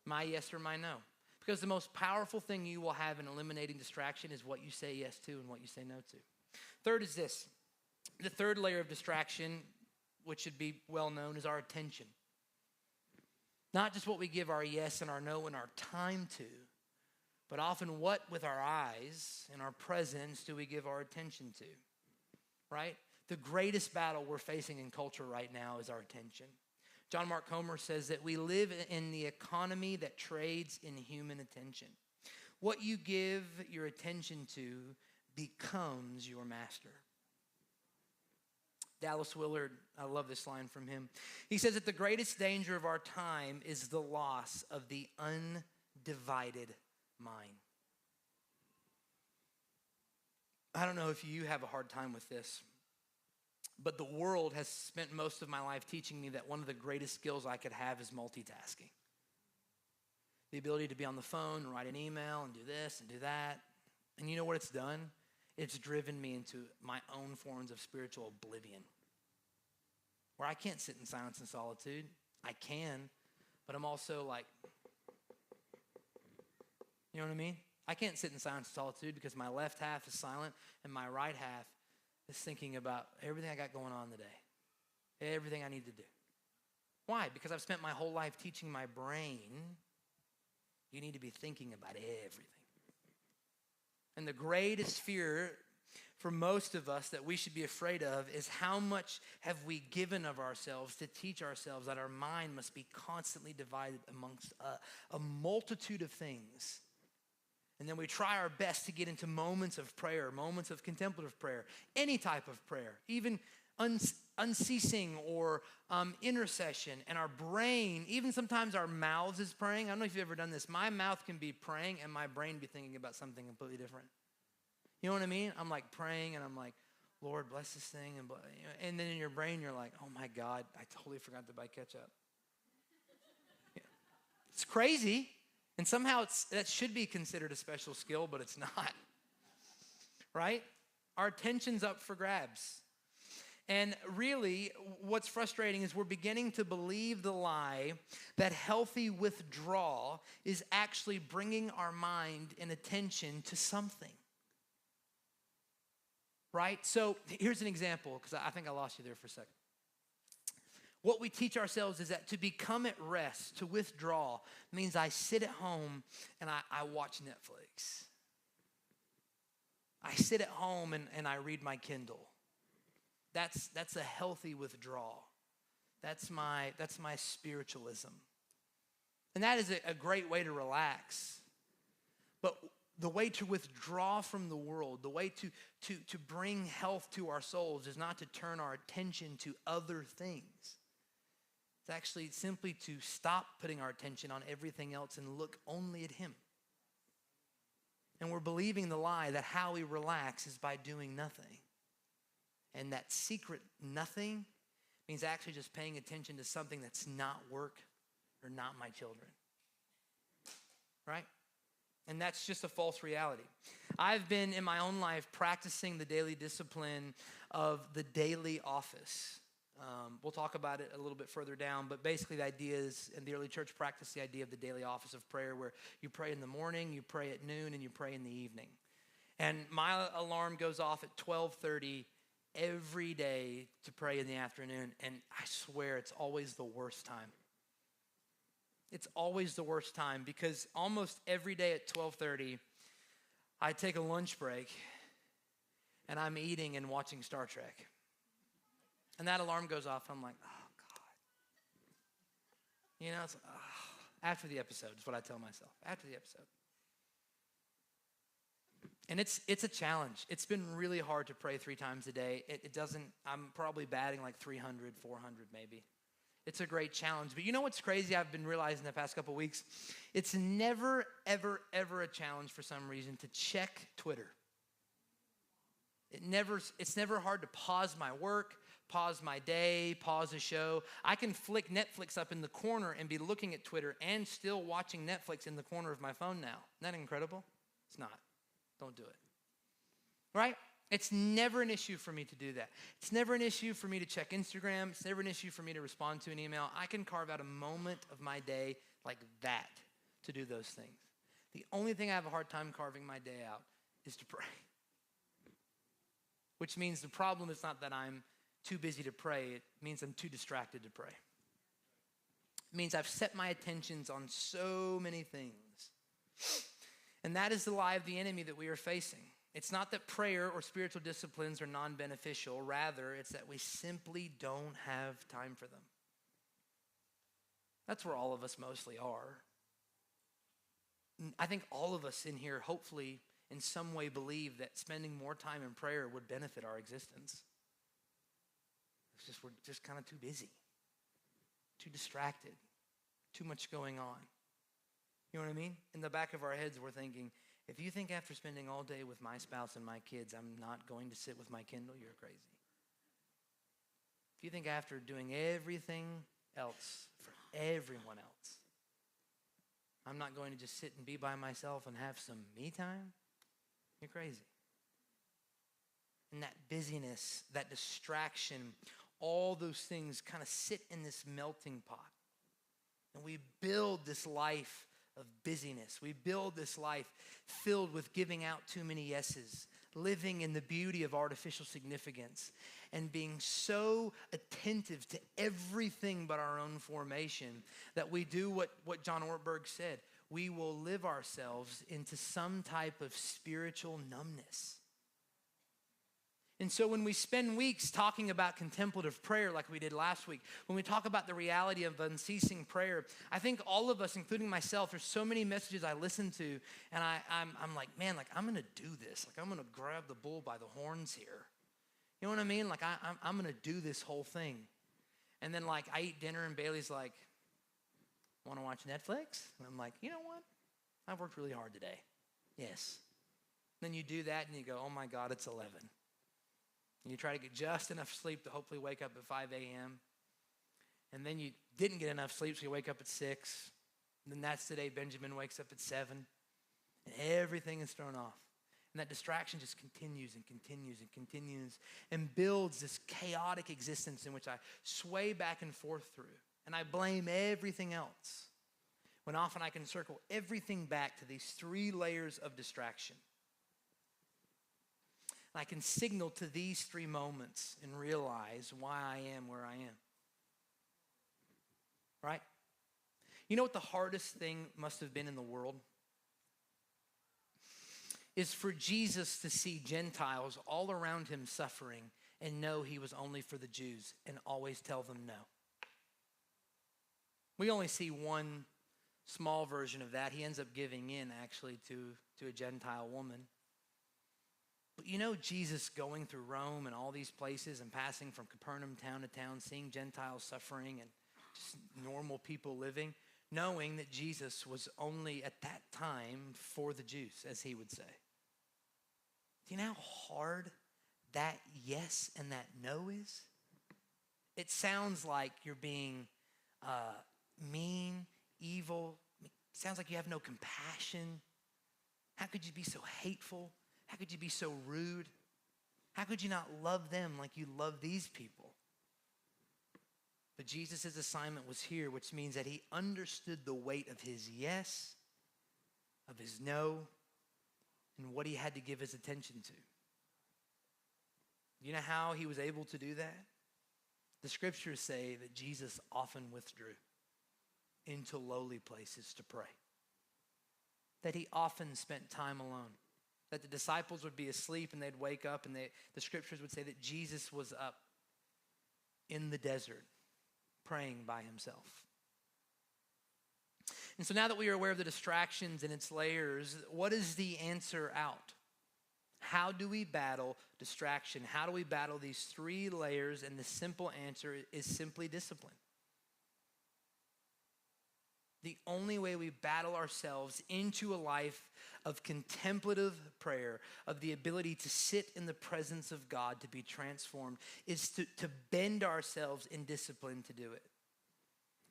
my yes or my no. Because the most powerful thing you will have in eliminating distraction is what you say yes to and what you say no to. Third is this. The third layer of distraction, which should be well known, is our attention. Not just what we give our yes and our no and our time to, but often what with our eyes and our presence do we give our attention to, right? The greatest battle we're facing in culture right now is our attention. John Mark Comer says that we live in the economy that trades in human attention. What you give your attention to becomes your master. Dallas Willard, I love this line from him. He says that the greatest danger of our time is the loss of the undivided mind. I don't know if you have a hard time with this, but the world has spent most of my life teaching me that one of the greatest skills I could have is multitasking. The ability to be on the phone and write an email and do this and do that. And you know what it's done? It's driven me into my own forms of spiritual oblivion, where I can't sit in silence and solitude. I can, but I'm also like, you know what I mean? I can't sit in silence and solitude because my left half is silent and my right half is thinking about everything I got going on today, everything I need to do. Why? Because I've spent my whole life teaching my brain, you need to be thinking about everything. And the greatest fear for most of us that we should be afraid of is how much have we given of ourselves to teach ourselves that our mind must be constantly divided amongst a multitude of things. And then we try our best to get into moments of prayer, moments of contemplative prayer, any type of prayer, even unceasing or intercession. And our brain, even sometimes our mouths is praying. I don't know if you've ever done this. My mouth can be praying and my brain be thinking about something completely different. You know what I mean? I'm like praying and I'm like, Lord, bless this thing. And then in your brain, you're like, oh my God, I totally forgot to buy ketchup. Yeah. It's crazy. And somehow that should be considered a special skill, but it's not, right? Our attention's up for grabs. And really, what's frustrating is we're beginning to believe the lie that healthy withdrawal is actually bringing our mind and attention to something, right? So here's an example, because I think I lost you there for a second. What we teach ourselves is that to become at rest, to withdraw, means I sit at home and I watch Netflix. I sit at home and I read my Kindle. That's a healthy withdrawal. That's my spiritualism. And that is a great way to relax. But the way to withdraw from the world, the way to bring health to our souls is not to turn our attention to other things. It's actually simply to stop putting our attention on everything else and look only at him. And we're believing the lie that how we relax is by doing nothing. And that secret nothing means actually just paying attention to something that's not work or not my children. Right? And that's just a false reality. I've been in my own life practicing the daily discipline of the daily office. We'll talk about it a little bit further down, but basically the idea is, in the early church practiced the idea of the daily office of prayer, where you pray in the morning, you pray at noon, and you pray in the evening. And my alarm goes off at 12:30 every day to pray in the afternoon, and I swear it's always the worst time. It's always the worst time, because almost every day at 12:30, I take a lunch break, and I'm eating and watching Star Trek. And that alarm goes off, and I'm like, oh, God. You know, it's after the episode is what I tell myself, after the episode. And it's a challenge. It's been really hard to pray 3 times a day. I'm probably batting like 300, 400 maybe. It's a great challenge. But you know what's crazy I've been realizing the past couple of weeks? It's never, ever, ever a challenge for some reason to check Twitter. It's never hard to pause my work, pause my day, pause a show. I can flick Netflix up in the corner and be looking at Twitter and still watching Netflix in the corner of my phone now. Isn't that incredible? It's not. Don't do it. Right? It's never an issue for me to do that. It's never an issue for me to check Instagram. It's never an issue for me to respond to an email. I can carve out a moment of my day like that to do those things. The only thing I have a hard time carving my day out is to pray. Which means the problem is not that I'm too busy to pray. It means I'm too distracted to pray. It means I've set my attentions on so many things. And that is the lie of the enemy that we are facing. It's not that prayer or spiritual disciplines are non-beneficial. Rather, it's that we simply don't have time for them. That's where all of us mostly are. I think all of us in here hopefully in some way believe that spending more time in prayer would benefit our existence. We're just kind of too busy, too distracted, too much going on. You know what I mean? In the back of our heads, we're thinking, if you think after spending all day with my spouse and my kids, I'm not going to sit with my Kindle, you're crazy. If you think after doing everything else for everyone else, I'm not going to just sit and be by myself and have some me time, you're crazy. And that busyness, that distraction, all those things kind of sit in this melting pot. And we build this life of busyness. We build this life filled with giving out too many yeses, living in the beauty of artificial significance, and being so attentive to everything but our own formation that we do what John Ortberg said. We will live ourselves into some type of spiritual numbness. And so when we spend weeks talking about contemplative prayer like we did last week, when we talk about the reality of unceasing prayer, I think all of us, including myself, there's so many messages I listen to, and I'm like, man, like I'm going to do this. Like I'm going to grab the bull by the horns here. You know what I mean? Like I'm going to do this whole thing. And then like I eat dinner and Bailey's like, want to watch Netflix? And I'm like, you know what? I've worked really hard today. Yes. Then you do that and you go, oh my God, it's 11. And you try to get just enough sleep to hopefully wake up at 5 a.m. And then you didn't get enough sleep, so you wake up at 6. And then that's the day Benjamin wakes up at 7. And everything is thrown off. And that distraction just continues and continues and continues and builds this chaotic existence in which I sway back and forth through. And I blame everything else, when often I can circle everything back to these 3 layers of distraction. I can signal to these 3 moments and realize why I am where I am. right? You know what the hardest thing must have been in the world? Is for Jesus to see Gentiles all around him suffering and know he was only for the Jews and always tell them no. We only see one small version of that. He ends up giving in actually to a Gentile woman. But you know, Jesus going through Rome and all these places and passing from Capernaum town to town, seeing Gentiles suffering and just normal people living, knowing that Jesus was only at that time for the Jews, as he would say. Do you know how hard that yes and that no is? It sounds like you're being mean, evil. It sounds like you have no compassion. How could you be so hateful? How could you be so rude? How could you not love them like you love these people? But Jesus' assignment was here, which means that he understood the weight of his yes, of his no, and what he had to give his attention to. You know how he was able to do that? The scriptures say that Jesus often withdrew into lowly places to pray. That he often spent time alone. That the disciples would be asleep and they'd wake up, and the scriptures would say that Jesus was up in the desert praying by himself. And so now that we are aware of the distractions and its layers, what is the answer out? How do we battle distraction? How do we battle these three layers? And the simple answer is simply discipline. The only way we battle ourselves into a life of contemplative prayer, of the ability to sit in the presence of God to be transformed, is to bend ourselves in discipline to do it.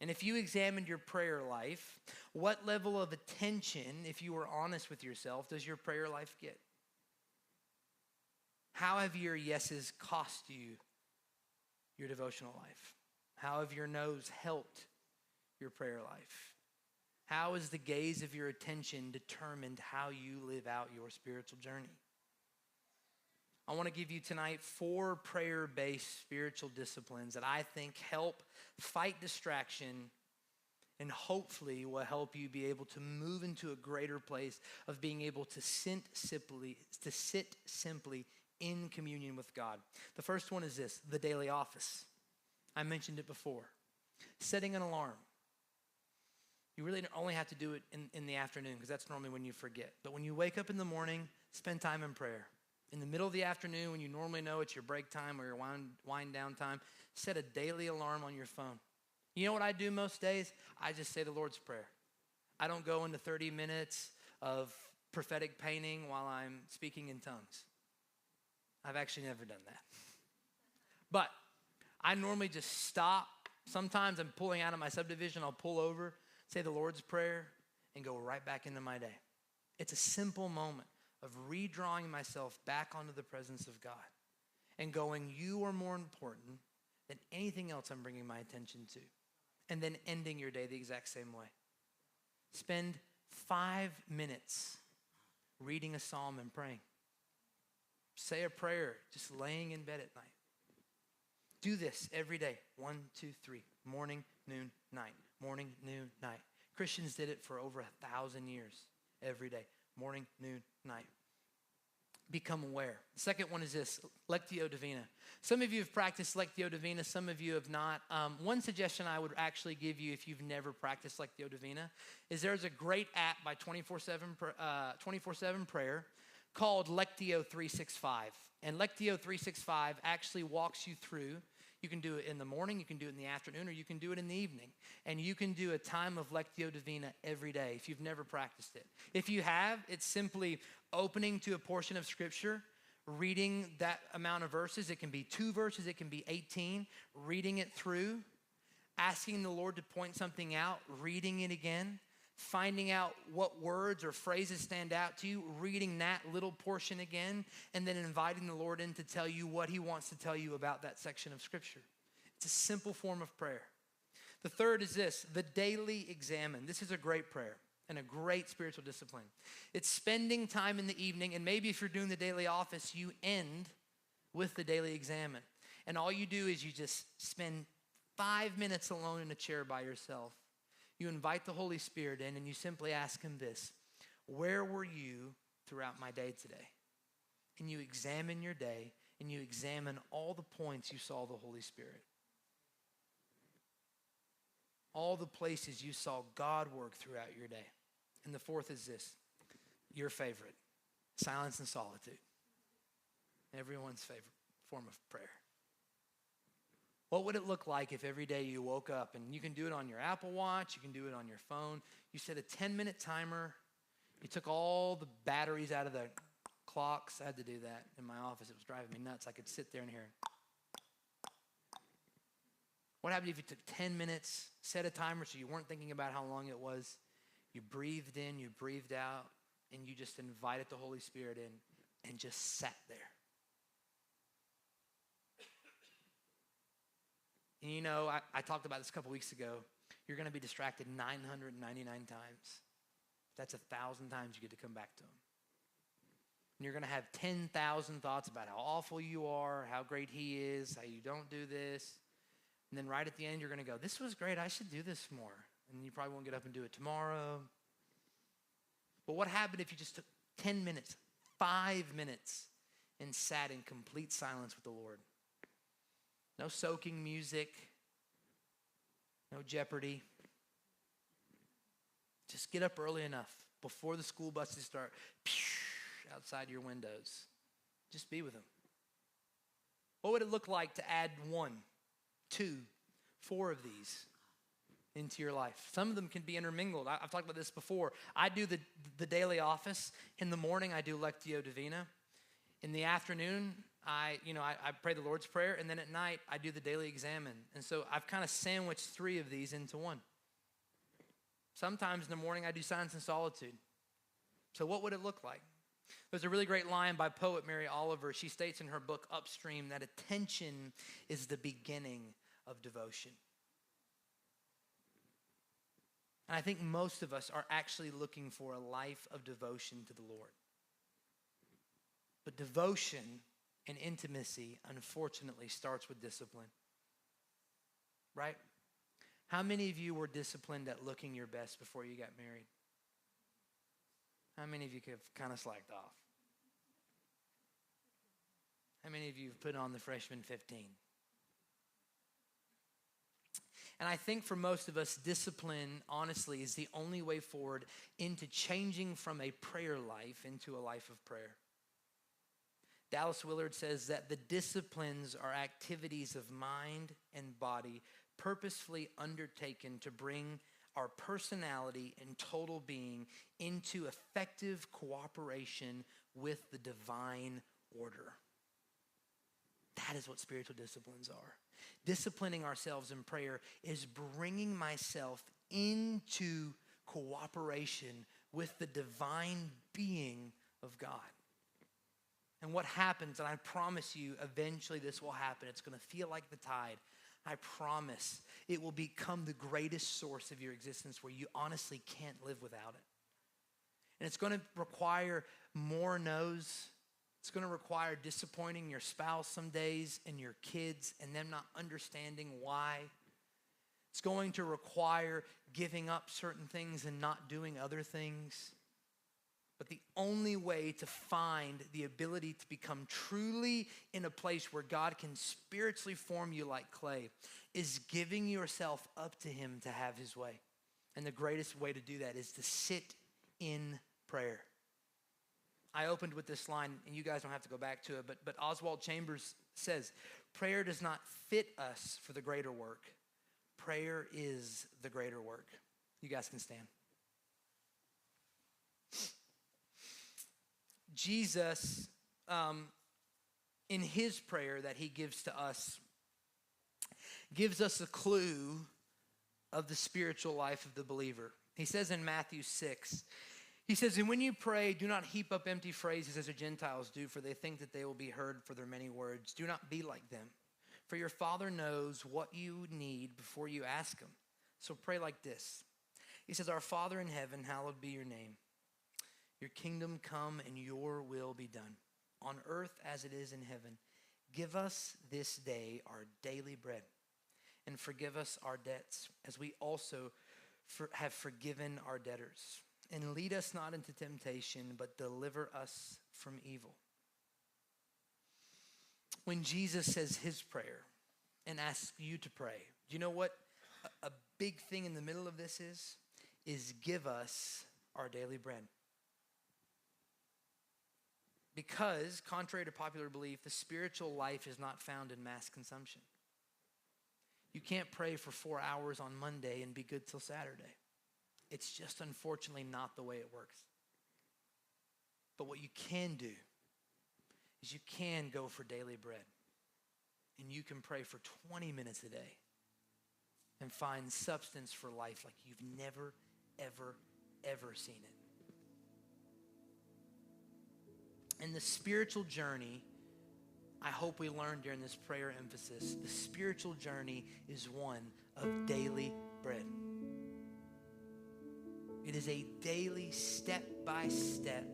And if you examined your prayer life, what level of attention, if you were honest with yourself, does your prayer life get? How have your yeses cost you your devotional life? How have your no's helped your prayer life? How is the gaze of your attention determined how you live out your spiritual journey? I want to give you tonight 4 prayer-based spiritual disciplines that I think help fight distraction and hopefully will help you be able to move into a greater place of being able to sit simply in communion with God. The first one is this, the daily office. I mentioned it before. Setting an alarm. You really only have to do it in the afternoon because that's normally when you forget. But when you wake up in the morning, spend time in prayer. In the middle of the afternoon, when you normally know it's your break time or your wind down time, set a daily alarm on your phone. You know what I do most days? I just say the Lord's Prayer. I don't go into 30 minutes of prophetic painting while I'm speaking in tongues. I've actually never done that. But I normally just stop. Sometimes I'm pulling out of my subdivision. I'll pull over, say the Lord's Prayer, and go right back into my day. It's a simple moment of redrawing myself back onto the presence of God and going, you are more important than anything else I'm bringing my attention to. And then ending your day the exact same way. Spend 5 minutes reading a psalm and praying. Say a prayer just laying in bed at night. Do this every day. 1, 2, 3. Morning, noon, night. Morning, noon, night. Christians did it for over 1,000 years. Every day. Morning, noon, night. Become aware. The second one is this, Lectio Divina. Some of you have practiced Lectio Divina. Some of you have not. One suggestion I would actually give you if you've never practiced Lectio Divina is there's a great app by 24/7 Prayer called Lectio 365. And Lectio 365 actually walks you through. You can do it in the morning, you can do it in the afternoon, or you can do it in the evening. And you can do a time of Lectio Divina every day if you've never practiced it. If you have, it's simply opening to a portion of Scripture, reading that amount of verses. It can be 2 verses, it can be 18, reading it through, asking the Lord to point something out, reading it again, finding out what words or phrases stand out to you, reading that little portion again, and then inviting the Lord in to tell you what he wants to tell you about that section of Scripture. It's a simple form of prayer. The third is this, the daily examine. This is a great prayer and a great spiritual discipline. It's spending time in the evening, and maybe if you're doing the daily office, you end with the daily examine. And all you do is you just spend 5 minutes alone in a chair by yourself. You invite the Holy Spirit in and you simply ask him this: where were you throughout my day today? And you examine your day and you examine all the points you saw the Holy Spirit. All the places you saw God work throughout your day. And the fourth is this, your favorite, silence and solitude. Everyone's favorite form of prayer. What would it look like if every day you woke up, and you can do it on your Apple Watch, you can do it on your phone, you set a 10-minute timer, you took all the batteries out of the clocks. I had to do that in my office. It was driving me nuts. I could sit there and hear it. What happened if you took 10 minutes, set a timer so you weren't thinking about how long it was, you breathed in, you breathed out, and you just invited the Holy Spirit in and just sat there? And you know, I talked about this a couple weeks ago. You're going to be distracted 999 times. That's 1,000 times you get to come back to him. And you're going to have 10,000 thoughts about how awful you are, how great he is, how you don't do this. And then right at the end, you're going to go, this was great. I should do this more. And you probably won't get up and do it tomorrow. But what happened if you just took 10 minutes, 5 minutes, and sat in complete silence with the Lord? No soaking music, no Jeopardy. Just get up early enough before the school buses start outside your windows. Just be with him. What would it look like to add 1, 2, 4 of these into your life? Some of them can be intermingled. I've talked about this before. I do the daily office. In the morning, I do Lectio Divina. In the afternoon, I pray the Lord's Prayer, and then at night, I do the daily examine. And so I've kind of sandwiched 3 of these into one. Sometimes in the morning, I do silence and solitude. So what would it look like? There's a really great line by poet Mary Oliver. She states in her book, Upstream, that attention is the beginning of devotion. And I think most of us are actually looking for a life of devotion to the Lord. But devotion and intimacy, unfortunately, starts with discipline. Right? How many of you were disciplined at looking your best before you got married? How many of you have kind of slacked off? How many of you have put on the freshman 15? And I think for most of us, discipline, honestly, is the only way forward into changing from a prayer life into a life of prayer. Dallas Willard says that the disciplines are activities of mind and body purposefully undertaken to bring our personality and total being into effective cooperation with the divine order. That is what spiritual disciplines are. Disciplining ourselves in prayer is bringing myself into cooperation with the divine being of God. And what happens, and I promise you, eventually this will happen. It's going to feel like the tide. I promise it will become the greatest source of your existence where you honestly can't live without it. And it's going to require more no's. It's going to require disappointing your spouse some days and your kids and them not understanding why. It's going to require giving up certain things and not doing other things. But the only way to find the ability to become truly in a place where God can spiritually form you like clay is giving yourself up to him to have his way. And the greatest way to do that is to sit in prayer. I opened with this line, and you guys don't have to go back to it, but Oswald Chambers says, prayer does not fit us for the greater work. Prayer is the greater work. You guys can stand. Jesus, in his prayer that he gives to us, gives us a clue of the spiritual life of the believer. He says in Matthew 6, he says, and when you pray, do not heap up empty phrases as the Gentiles do, for they think that they will be heard for their many words. Do not be like them, for your Father knows what you need before you ask him. So pray like this. He says, our Father in heaven, hallowed be your name. Your kingdom come and your will be done on earth as it is in heaven. Give us this day our daily bread and forgive us our debts, as we also have forgiven our debtors. And lead us not into temptation, but deliver us from evil. When Jesus says his prayer and asks you to pray, do you know what a big thing in the middle of this is give us our daily bread. Because, contrary to popular belief, the spiritual life is not found in mass consumption. You can't pray for 4 hours on Monday and be good till Saturday. It's just unfortunately not the way it works. But what you can do is you can go for daily bread. And you can pray for 20 minutes a day and find substance for life like you've never, ever, ever seen it. And the spiritual journey, I hope we learned during this prayer emphasis, the spiritual journey is one of daily bread. It is a daily step-by-step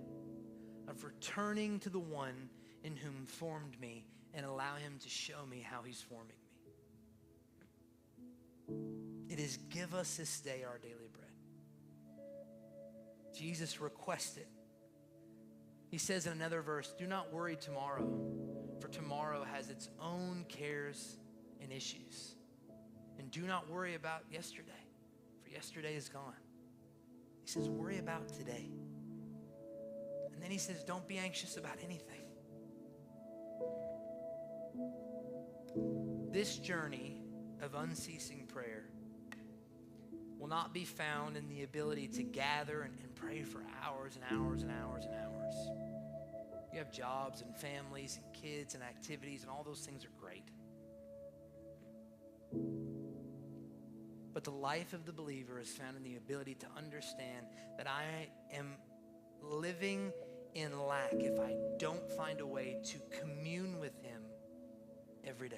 of returning to the one in whom formed me and allow him to show me how he's forming me. It is give us this day our daily bread. Jesus requested. He says in another verse, do not worry tomorrow, for tomorrow has its own cares and issues. And do not worry about yesterday, for yesterday is gone. He says, worry about today. And then he says, don't be anxious about anything. This journey of unceasing prayer will not be found in the ability to gather and pray for hours and hours and hours and hours. You have jobs and families and kids and activities, and all those things are great. But the life of the believer is found in the ability to understand that I am living in lack if I don't find a way to commune with him every day.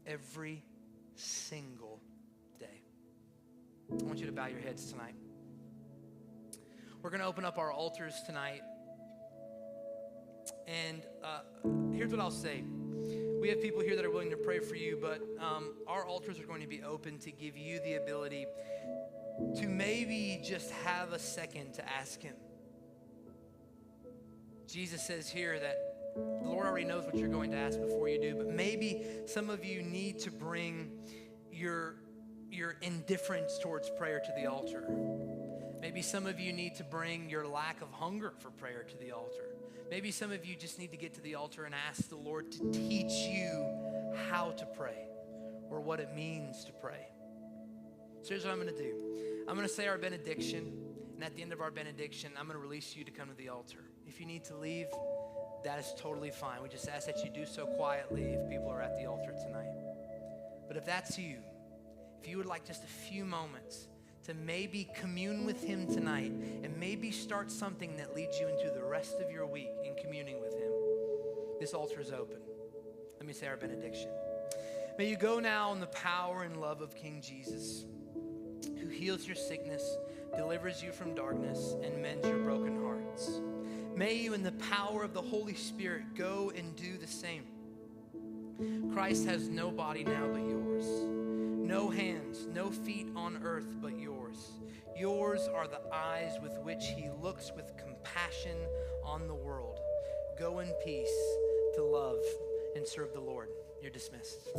Every single day. I want you to bow your heads tonight. We're going to open up our altars tonight. And here's what I'll say. We have people here that are willing to pray for you, but our altars are going to be open to give you the ability to maybe just have a second to ask him. Jesus says here that the Lord already knows what you're going to ask before you do, but maybe some of you need to bring your indifference towards prayer to the altar. Maybe some of you need to bring your lack of hunger for prayer to the altar. Maybe some of you just need to get to the altar and ask the Lord to teach you how to pray or what it means to pray. So here's what I'm going to do. I'm going to say our benediction, and at the end of our benediction, I'm going to release you to come to the altar. If you need to leave, that is totally fine. We just ask that you do so quietly if people are at the altar tonight. But if that's you, if you would like just a few moments to maybe commune with him tonight and maybe start something that leads you into the rest of your week in communing with him, this altar is open. Let me say our benediction. May you go now in the power and love of King Jesus, who heals your sickness, delivers you from darkness, and mends your broken hearts. May you in the power of the Holy Spirit go and do the same. Christ has no body now but yours. No hands, no feet on earth but yours. Yours are the eyes with which he looks with compassion on the world. Go in peace to love and serve the Lord. You're dismissed.